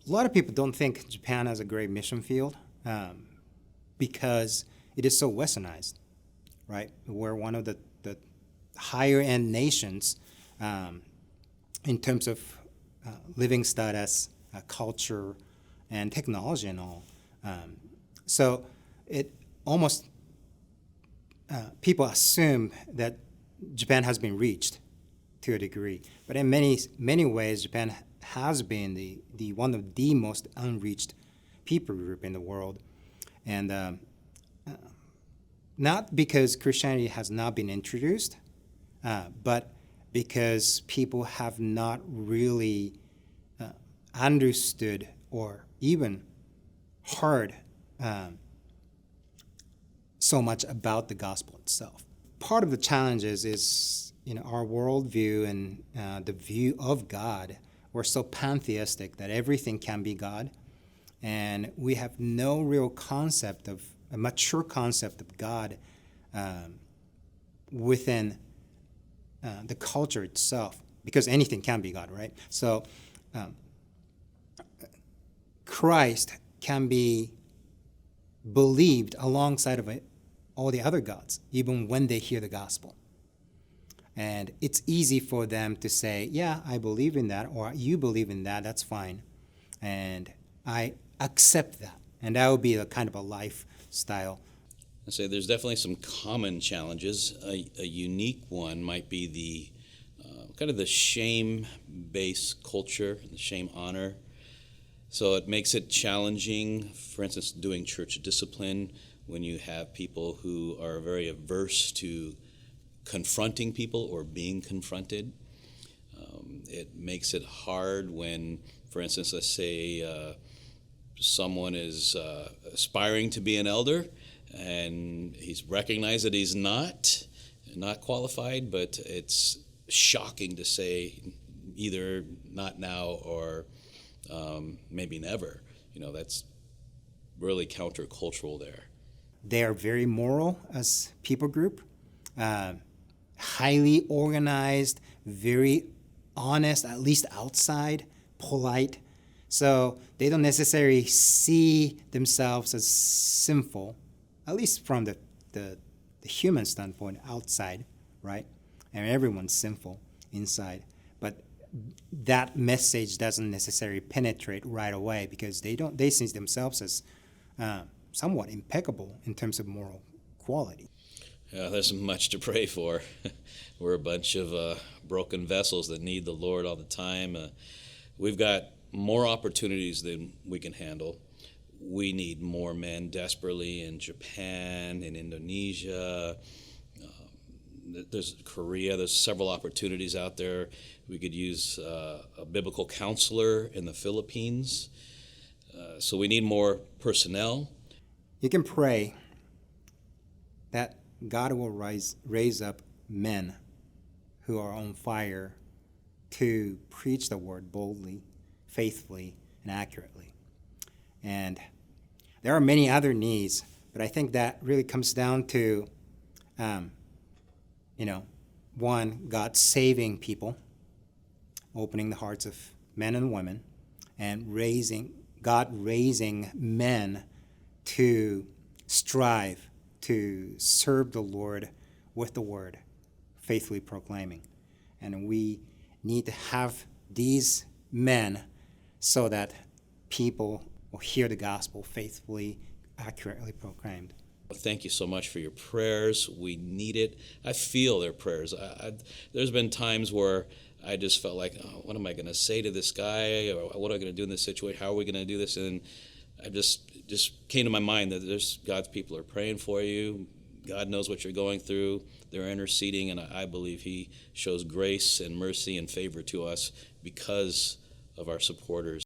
A lot of people don't think Japan has a great mission field because it is so westernized, right? We're one of the higher end nations in terms of living status, culture, and technology and all. So it almost, people assume that Japan has been reached to a degree. But in many ways, Japan has been the one of the most unreached people group in the world. And not because Christianity has not been introduced, but because people have not really understood or even heard so much about the gospel itself. Part of the challenges is our worldview and the view of God. We're so pantheistic that everything can be God, and we have no real a mature concept of God within the culture itself, because anything can be God, right? So Christ can be believed alongside of all the other gods, even when they hear the gospel. And it's easy for them to say, yeah, I believe in that, or you believe in that, that's fine. And I accept that. And that would be a kind of a lifestyle. I say there's definitely some common challenges. A unique one might be the kind of the shame-based culture, the shame honor. So it makes it challenging, for instance, doing church discipline when you have people who are very averse to confronting people or being confronted. It makes it hard when, for instance, let's say someone is aspiring to be an elder and he's recognized that he's not qualified, but it's shocking to say either not now or maybe never. That's really countercultural there. They are very moral as people group, highly organized, very honest, at least outside, polite. So they don't necessarily see themselves as sinful, at least from the human standpoint outside, right? And everyone's sinful inside. But that message doesn't necessarily penetrate right away because they see themselves as somewhat impeccable in terms of moral quality. Yeah, there's much to pray for. We're a bunch of broken vessels that need the Lord all the time. We've got more opportunities than we can handle. We need more men desperately in Japan, in Indonesia. There's Korea. There's several opportunities out there. We could use a biblical counselor in the Philippines. So we need more personnel. You can pray that God will raise up men who are on fire to preach the word boldly, faithfully, and accurately. And there are many other needs, but I think that really comes down to, one, God saving people, opening the hearts of men and women, and God raising men to strive to serve the Lord with the word, faithfully proclaiming. And we need to have these men so that people will hear the gospel faithfully, accurately proclaimed. Thank you so much for your prayers. We need it. I feel their prayers. There's been times where I just felt like, oh, what am I going to say to this guy? Or what am I going to do in this situation? How are we going to do this? And I just came to my mind that there's God's people are praying for you. God knows what you're going through. They're interceding, and I believe He shows grace and mercy and favor to us because of our supporters.